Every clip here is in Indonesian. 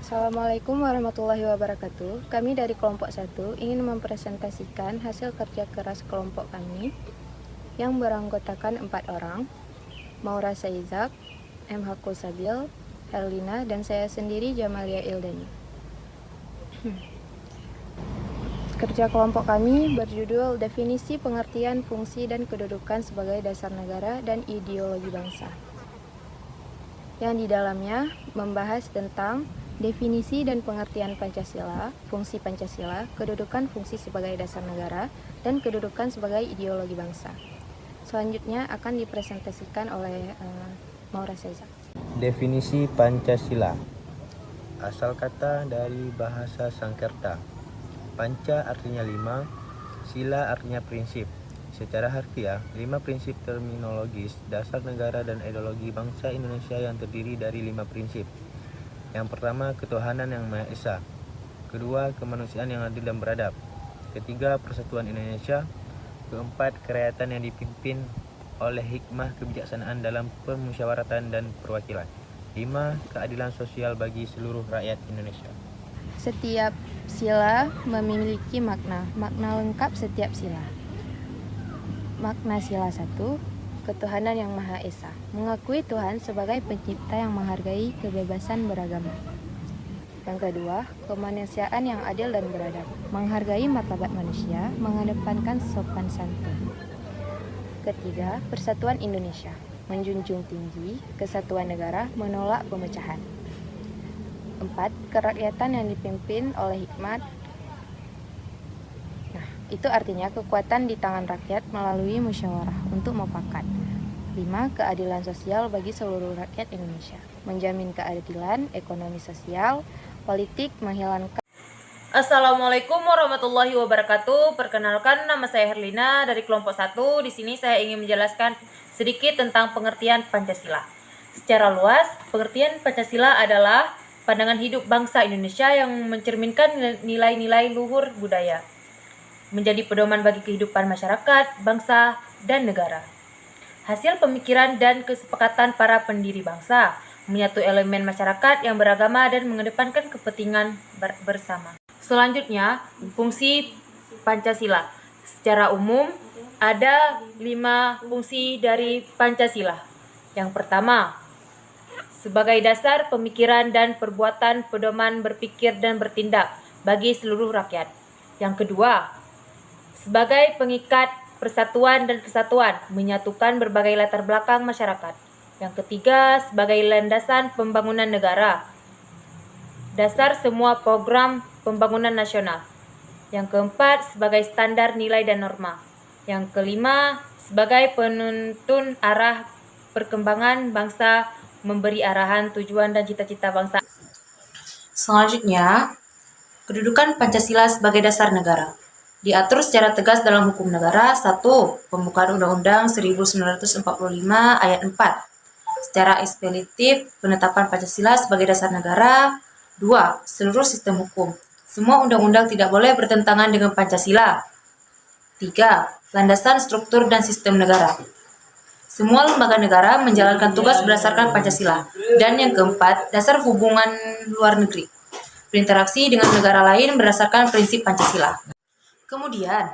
Assalamualaikum warahmatullahi wabarakatuh. Kami dari kelompok 1 ingin mempresentasikan hasil kerja keras kelompok kami yang beranggotakan 4 orang, Maura Saizak, M. Hako Sabil, Herlina, dan saya sendiri Jamalia Ildani. Kerja kelompok kami berjudul Definisi Pengertian Fungsi dan Kedudukan sebagai Dasar Negara dan Ideologi Bangsa, yang di dalamnya membahas tentang definisi dan pengertian Pancasila, fungsi Pancasila, kedudukan fungsi sebagai dasar negara, dan kedudukan sebagai ideologi bangsa. Selanjutnya akan dipresentasikan oleh Maura Saizak. Definisi Pancasila. Asal kata dari bahasa Sanskerta. Panca artinya 5, sila artinya prinsip. Secara harfiah, 5 prinsip terminologis dasar negara dan ideologi bangsa Indonesia yang terdiri dari 5 prinsip. Yang pertama, ketuhanan yang Maha Esa. Kedua, kemanusiaan yang adil dan beradab. Ketiga, persatuan Indonesia. Keempat, kerakyatan yang dipimpin oleh hikmah kebijaksanaan dalam permusyawaratan dan perwakilan. 5, keadilan sosial bagi seluruh rakyat Indonesia. Setiap sila memiliki makna lengkap setiap sila. Makna sila 1, ketuhanan yang Maha Esa, mengakui Tuhan sebagai pencipta yang menghargai kebebasan beragama. Yang kedua, kemanusiaan yang adil dan beradab, menghargai martabat manusia, mengedepankan sopan santun. Ketiga, persatuan Indonesia, menjunjung tinggi kesatuan negara, menolak pemecahan. 4, kerakyatan yang dipimpin oleh hikmat. Itu artinya kekuatan di tangan rakyat melalui musyawarah untuk mufakat. 5, keadilan sosial bagi seluruh rakyat Indonesia, menjamin keadilan ekonomi sosial, politik, menghilangkan. Assalamualaikum warahmatullahi wabarakatuh. Perkenalkan, nama saya Herlina dari kelompok 1. Di sini saya ingin menjelaskan sedikit tentang pengertian Pancasila. Secara luas, pengertian Pancasila adalah pandangan hidup bangsa Indonesia yang mencerminkan nilai-nilai luhur budaya, menjadi pedoman bagi kehidupan masyarakat, bangsa, dan negara. Hasil pemikiran dan kesepakatan para pendiri bangsa, menyatu elemen masyarakat yang beragama dan mengedepankan kepentingan bersama. Selanjutnya, fungsi Pancasila. Secara umum, ada 5 fungsi dari Pancasila. Yang pertama, sebagai dasar pemikiran dan perbuatan pedoman berpikir dan bertindak bagi seluruh rakyat. Yang kedua, sebagai pengikat persatuan dan kesatuan, menyatukan berbagai latar belakang masyarakat. Yang ketiga, sebagai landasan pembangunan negara, dasar semua program pembangunan nasional. Yang keempat, sebagai standar nilai dan norma. Yang kelima, sebagai penuntun arah perkembangan bangsa, memberi arahan, tujuan, dan cita-cita bangsa. Selanjutnya, kedudukan Pancasila sebagai dasar negara. Diatur secara tegas dalam hukum negara. 1. Pembukaan Undang-Undang 1945 ayat 4. Secara eksplisif, penetapan Pancasila sebagai dasar negara. 2. Seluruh sistem hukum. Semua undang-undang tidak boleh bertentangan dengan Pancasila. 3. Landasan struktur dan sistem negara. Semua lembaga negara menjalankan tugas berdasarkan Pancasila. Dan yang keempat, dasar hubungan luar negeri, berinteraksi dengan negara lain berdasarkan prinsip Pancasila. Kemudian,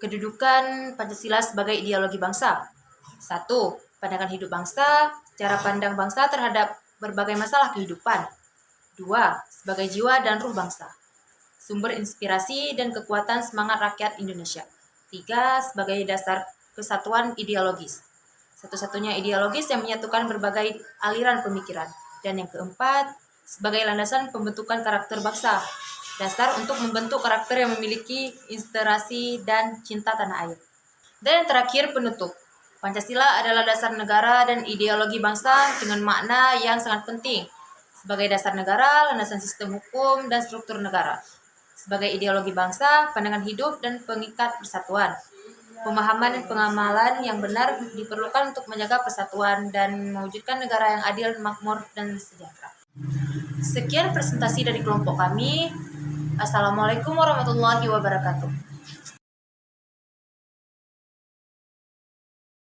kedudukan Pancasila sebagai ideologi bangsa. 1. Pandangan hidup bangsa, cara pandang bangsa terhadap berbagai masalah kehidupan. 2. Sebagai jiwa dan ruh bangsa, sumber inspirasi dan kekuatan semangat rakyat Indonesia. 3. Sebagai dasar kesatuan ideologis, satu-satunya ideologis yang menyatukan berbagai aliran pemikiran. Dan yang keempat, sebagai landasan pembentukan karakter bangsa, dasar untuk membentuk karakter yang memiliki inspirasi dan cinta tanah air. Dan yang terakhir, penutup. Pancasila adalah dasar negara dan ideologi bangsa dengan makna yang sangat penting. Sebagai dasar negara, landasan sistem hukum dan struktur negara. Sebagai ideologi bangsa, pandangan hidup dan pengikat persatuan. Pemahaman dan pengamalan yang benar diperlukan untuk menjaga persatuan dan mewujudkan negara yang adil, makmur, dan sejahtera. Sekian presentasi dari kelompok kami. Assalamualaikum warahmatullahi wabarakatuh.